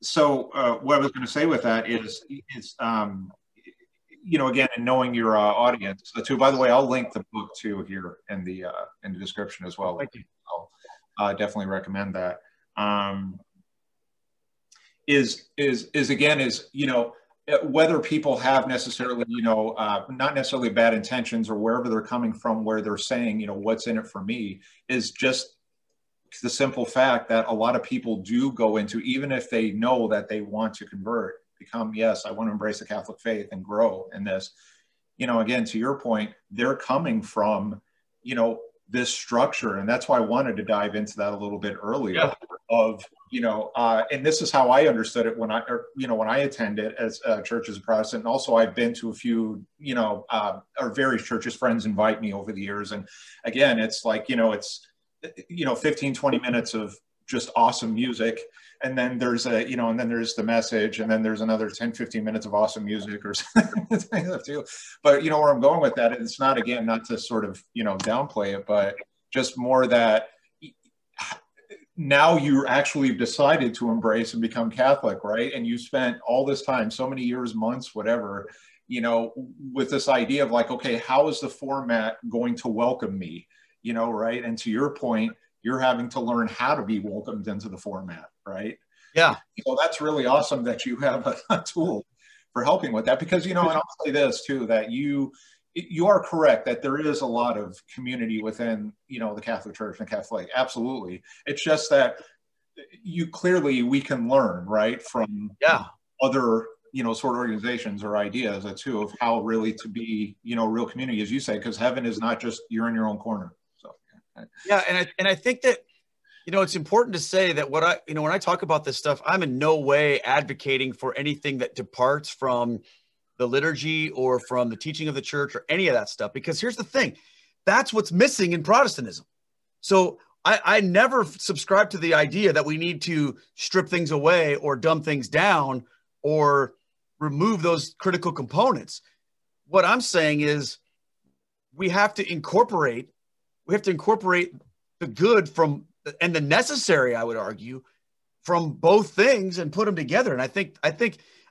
So what I was going to say with that is you know, again, and knowing your audience too. By the way, I'll link the book too here in the description as well. Thank you. I'll definitely recommend that. Is you know, whether people have necessarily, you know, not necessarily bad intentions or wherever they're coming from, where they're saying, you know, what's in it for me, is just the simple fact that a lot of people do go into, even if they know that they want to convert, become, yes, I want to embrace the Catholic faith and grow in this. You know, again, to your point, they're coming from, you know, this structure. And that's why I wanted to dive into that a little bit earlier of, you know, and this is how I understood it when I attended as a church as a Protestant. And also I've been to a few, you know, or various churches, friends invite me over the years. And again, it's like, you know, it's, you know, 15, 20 minutes of just awesome music. And then there's you know, and then there's the message, and then there's another 10, 15 minutes of awesome music or something too. But, you know, where I'm going with that, it's not, again, not to sort of, you know, downplay it, but just more that now you actually decided to embrace and become Catholic, right? And you spent all this time, so many years, months, whatever, you know, with this idea of like, okay, how is the format going to welcome me? You know, right? And to your point, you're having to learn how to be welcomed into the format, right? Yeah. So that's really awesome that you have a tool for helping with that, because, you know, and I'll say this too, that you are correct that there is a lot of community within, you know, the Catholic Church and Catholic, absolutely. It's just that we can learn, right, from other, you know, sort of organizations or ideas too, of how really to be, you know, real community, as you say, because heaven is not just you're in your own corner. Yeah, and I think that, you know, it's important to say that when I talk about this stuff, I'm in no way advocating for anything that departs from the liturgy or from the teaching of the church or any of that stuff. Because here's the thing, That's what's missing in Protestantism. So I never subscribe to the idea that we need to strip things away or dumb things down or remove those critical components. What I'm saying is we have to incorporate the good from, and the necessary, I would argue, from both things and put them together. And I think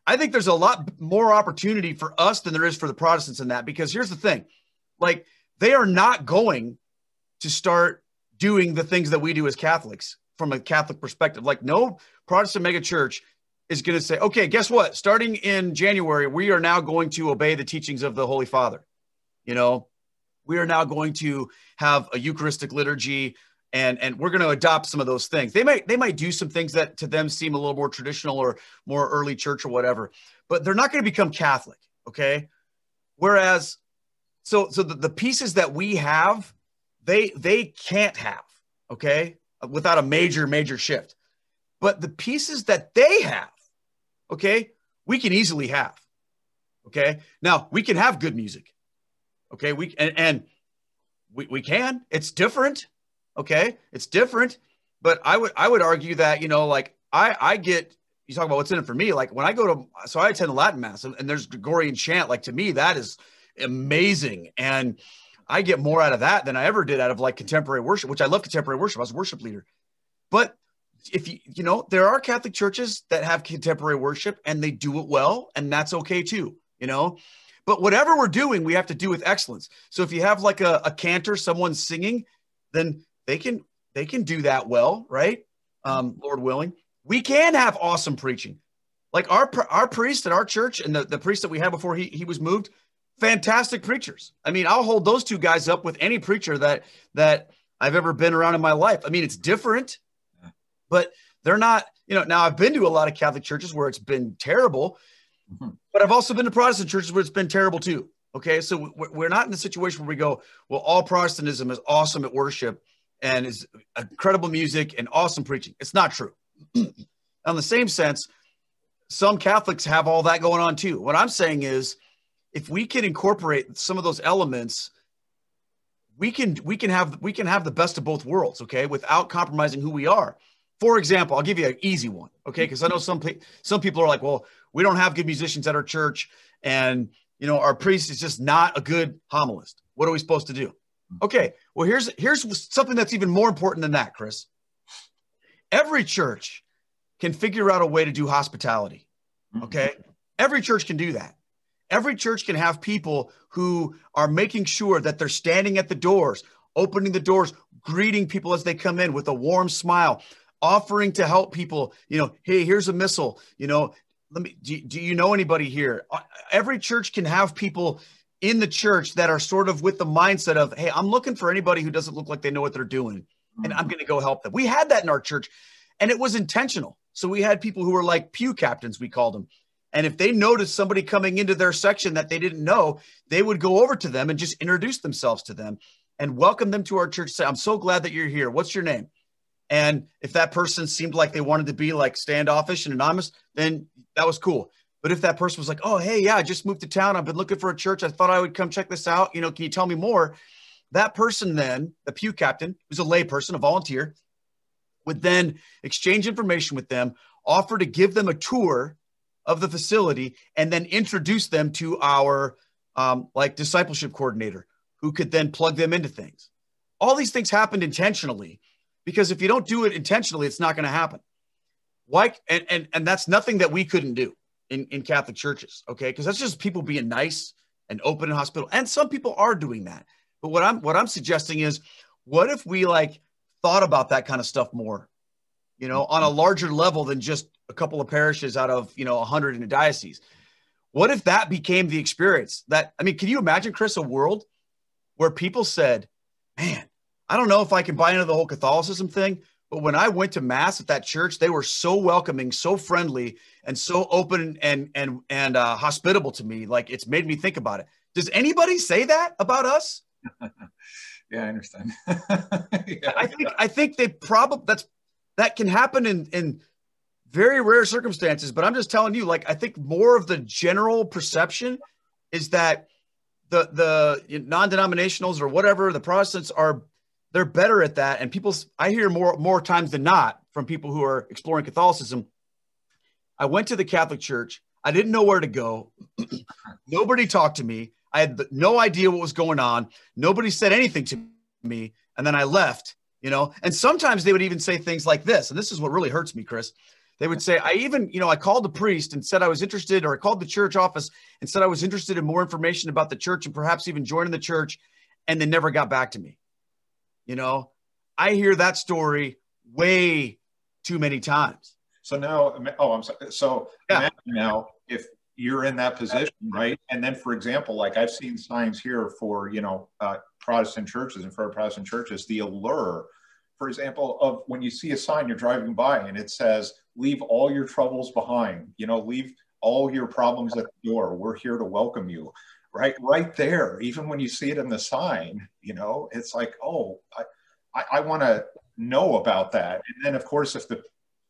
there's a lot more opportunity for us than there is for the Protestants in that, because here's the thing, like, they are not going to start doing the things that we do as Catholics from a Catholic perspective. Like, no Protestant megachurch is going to say, okay, guess what? Starting in January, we are now going to obey the teachings of the Holy Father. You know, we are now going to have a Eucharistic liturgy, and we're going to adopt some of those things. They might do some things that to them seem a little more traditional or more early church or whatever, but they're not going to become Catholic. Okay. So the pieces that we have, they can't have, okay, without a major shift. But the pieces that they have, okay, we can easily have. Okay. Now we can have good music. Okay. We can. It's different. Okay. It's different. But I would argue that, you know, like I get, you talk about what's in it for me. Like when I I attend the Latin Mass and there's Gregorian chant. Like, to me, that is amazing. And I get more out of that than I ever did out of like contemporary worship, which I love contemporary worship. I was a worship leader. But if you know, there are Catholic churches that have contemporary worship and they do it well, and that's okay too, you know. But whatever we're doing, we have to do with excellence. So if you have like a cantor, someone singing, then they can do that well, right? Lord willing. We can have awesome preaching. Like our priest at our church and the priest that we had before he was moved, fantastic preachers. I mean, I'll hold those two guys up with any preacher that I've ever been around in my life. I mean, it's different, but they're not, you know. Now I've been to a lot of Catholic churches where it's been terrible, but I've also been to Protestant churches where it's been terrible too. Okay. So we're not in a situation where we go, well, all Protestantism is awesome at worship and is incredible music and awesome preaching. It's not true. In the same sense, some Catholics have all that going on too. What I'm saying is, if we can incorporate some of those elements, we can have the best of both worlds, okay, without compromising who we are. For example, I'll give you an easy one, okay, because I know some people are like, well, we don't have good musicians at our church, and you know, our priest is just not a good homilist. What are we supposed to do? Okay, well, here's something that's even more important than that, Chris. Every church can figure out a way to do hospitality, okay? Every church can do that. Every church can have people who are making sure that they're standing at the doors, opening the doors, greeting people as they come in with a warm smile, offering to help people, you know, hey, here's a missal, you know, do you know anybody here? Every church can have people in the church that are sort of with the mindset of, hey, I'm looking for anybody who doesn't look like they know what they're doing, and I'm going to go help them. We had that in our church, and it was intentional. So we had people who were like pew captains, we called them. And if they noticed somebody coming into their section that they didn't know, they would go over to them and just introduce themselves to them and welcome them to our church. Say, I'm so glad that you're here. What's your name? And if that person seemed like they wanted to be like standoffish and anonymous, then that was cool. But if that person was like, oh, hey, yeah, I just moved to town. I've been looking for a church. I thought I would come check this out. You know, can you tell me more? That person then, the pew captain, who's a lay person, a volunteer, would then exchange information with them, offer to give them a tour of the facility, and then introduce them to our like discipleship coordinator, who could then plug them into things. All these things happened intentionally, because if you don't do it intentionally, it's not going to happen. Why? And that's nothing that we couldn't do in Catholic churches, okay? Because that's just people being nice and open and hospitable, and some people are doing that. But what I'm suggesting is, what if we like thought about that kind of stuff more, you know, on a larger level than just a couple of parishes out of, you know, 100 in a diocese? What if that became the experience? That, I mean, can you imagine, Chris, a world where people said, man, I don't know if I can buy into the whole Catholicism thing, but when I went to Mass at that church, they were so welcoming, so friendly, and so open and hospitable to me. Like, it's made me think about it. Does anybody say that about us? Yeah, I understand. Yeah. I think they probably, that can happen in very rare circumstances, but I'm just telling you, like, I think more of the general perception is that the non-denominationals or whatever, the Protestants they're better at that. And I hear more times than not from people who are exploring Catholicism. I went to the Catholic Church. I didn't know where to go. Nobody talked to me. I had no idea what was going on. Nobody said anything to me. And then I left, and sometimes they would even say things like this. And this is what really hurts me, Chris. They would say, I called the priest and said I was interested, or I called the church office and said I was interested in more information about the church and perhaps even joining the church. And they never got back to me. I hear that story way too many times. So now, I'm sorry. So imagine now if you're in that position, right? And then, for example, like I've seen signs here for, Protestant churches and for Protestant churches, the allure, for example, of when you see a sign you're driving by and it says, leave all your troubles behind, leave all your problems at the door. We're here to welcome you. Right there, even when you see it in the sign, it's like, oh, I want to know about that. And then, of course, if the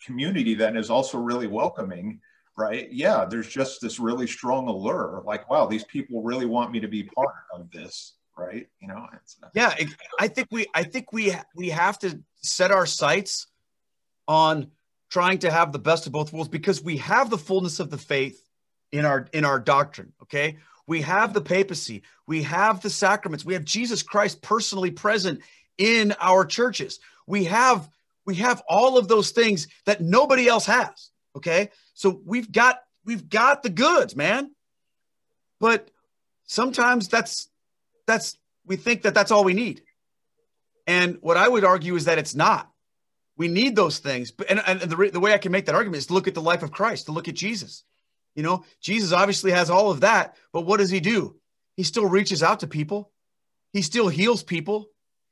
community then is also really welcoming, right? Yeah, there's just this really strong allure, like, wow, these people really want me to be part of this, right? I think we have to set our sights on trying to have the best of both worlds, because we have the fullness of the faith in our doctrine. Okay. We have the papacy, we have the sacraments, we have Jesus Christ personally present in our churches. We have all of those things that nobody else has. Okay. So we've got the goods, man. But sometimes we think that that's all we need. And what I would argue is that it's not. We need those things. But and the way I can make that argument is to look at the life of Christ, to look at Jesus. Jesus obviously has all of that, but what does he do? He still reaches out to people. He still heals people.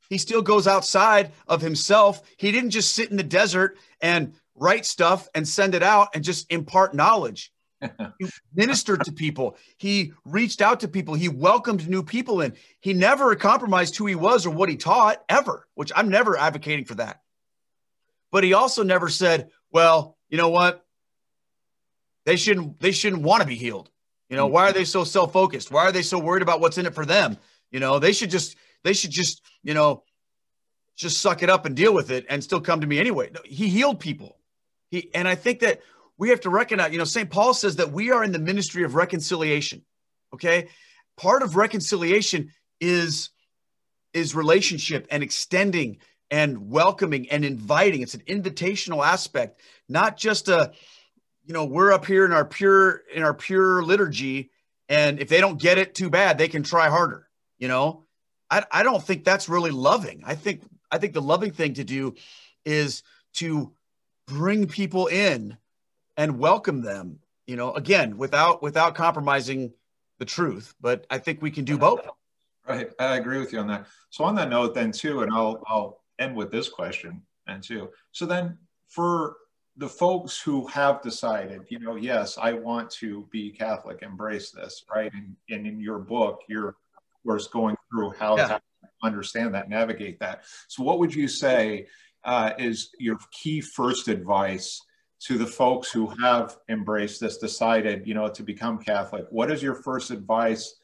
He still goes outside of himself. He didn't just sit in the desert and write stuff and send it out and just impart knowledge. He ministered to people. He reached out to people. He welcomed new people in. He never compromised who he was or what he taught ever, which I'm never advocating for that. But he also never said, well, you know what? They shouldn't want to be healed. Why are they so self-focused? Why are they so worried about what's in it for them? They should just, just suck it up and deal with it and still come to me anyway. No, he healed people. And I think that we have to recognize, St. Paul says that we are in the ministry of reconciliation. Okay. Part of reconciliation is relationship and extending and welcoming and inviting. It's an invitational aspect, not just we're up here in our pure liturgy, and if they don't get it, too bad, they can try harder. I don't think that's really loving. I think the loving thing to do is to bring people in and welcome them, again, without compromising the truth. But I think we can do both. Right. I agree with you on that. So on that note then too, and I'll end with this question and too. So then for the folks who have decided, yes, I want to be Catholic, embrace this, right? And in your book, you're, of course, going through how to understand that, navigate that. So what would you say is your key first advice to the folks who have embraced this, decided, to become Catholic? What is your first advice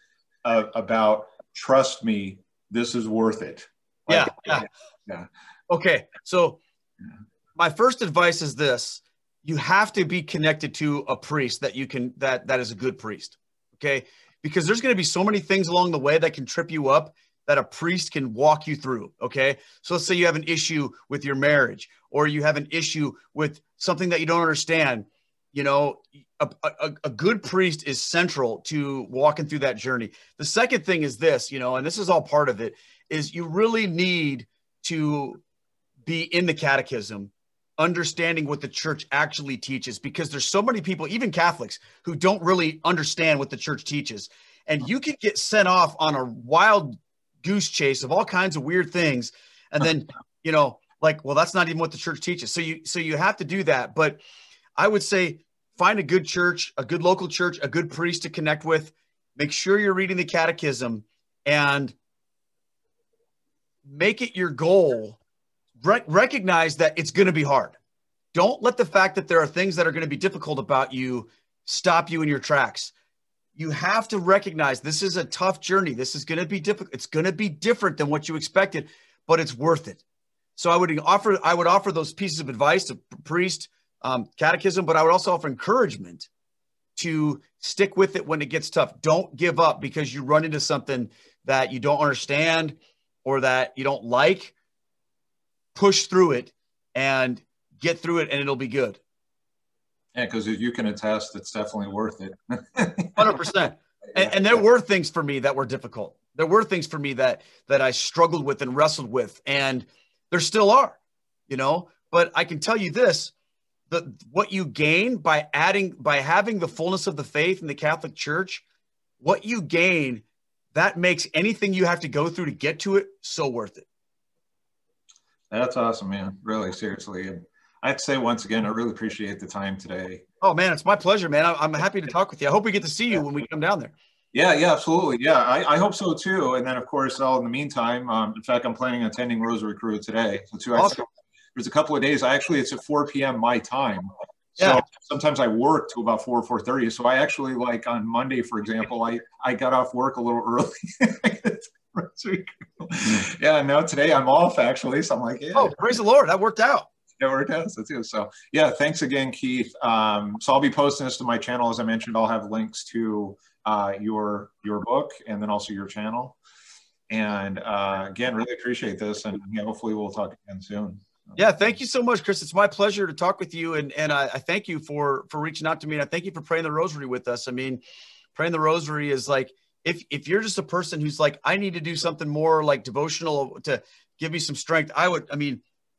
about, trust me, this is worth it? Yeah. Okay. So my first advice is this: you have to be connected to a priest that is a good priest. Okay. Because there's going to be so many things along the way that can trip you up that a priest can walk you through. Okay. So let's say you have an issue with your marriage, or you have an issue with something that you don't understand. A good priest is central to walking through that journey. The second thing is this, and this is all part of it, is you really need to be in the catechism, understanding what the church actually teaches, because there's so many people, even Catholics, who don't really understand what the church teaches. And you can get sent off on a wild goose chase of all kinds of weird things. And then, well, that's not even what the church teaches. So you have to do that. But I would say find a good church, a good local church, a good priest to connect with. Make sure you're reading the catechism and make it your goal. Recognize that it's going to be hard. Don't let the fact that there are things that are going to be difficult about you stop you in your tracks. you have to recognize this is a tough journey. This is going to be difficult. It's going to be different than what you expected, but it's worth it. So I would offer those pieces of advice to priest, catechism, but I would also offer encouragement to stick with it when it gets tough. Don't give up because you run into something that you don't understand or that you don't like. Push through it and get through it, and it'll be good. Yeah, because as you can attest, it's definitely worth it. 100%. And there were things for me that were difficult. There were things for me that I struggled with and wrestled with, and there still are, you know. But I can tell you this: what you gain by having the fullness of the faith in the Catholic Church, what you gain, that makes anything you have to go through to get to it so worth it. That's awesome, man. Really, seriously. And I have to say once again, I really appreciate the time today. Oh man, it's my pleasure, man. I'm happy to talk with you. I hope we get to see you when we come down there. Yeah, absolutely. Yeah, I hope so too. And then of course, in the meantime, in fact, I'm planning on attending Rosary Crew today. So Awesome. there's a couple of days. It's at 4 p.m. my time. So Yeah. sometimes I work to about 4:30. So I actually, like on Monday, for example, I got off work a little early. Yeah, now today I'm off actually. So I'm like, yeah. Oh, praise the Lord. That worked out. It worked out too. So yeah, thanks again, Keith. So I'll be posting this to my channel. As I mentioned, I'll have links to your book and then also your channel. And again, really appreciate this. And yeah, hopefully we'll talk again soon. Yeah, thank you so much, Chris. It's my pleasure to talk with you. And I thank you for reaching out to me. And I thank you for praying the rosary with us. I mean, praying the rosary is like, if you're just a person who's like, I need to do something more like devotional to give me some strength,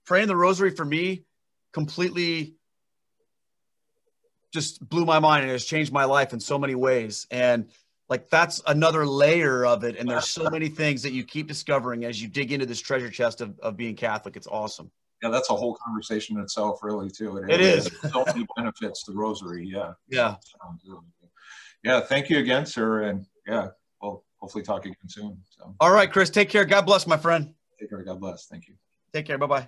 praying the rosary for me completely just blew my mind and has changed my life in so many ways. And like, that's another layer of it. And there's so many things that you keep discovering as you dig into this treasure chest of being Catholic. It's awesome. Yeah, that's a whole conversation in itself, really, too. It is. So many benefits to rosary. Yeah. Yeah. Yeah. Thank you again, sir. And yeah, we'll hopefully talk again soon. So. All right, Chris, take care. God bless, my friend. Take care. God bless. Thank you. Take care. Bye-bye.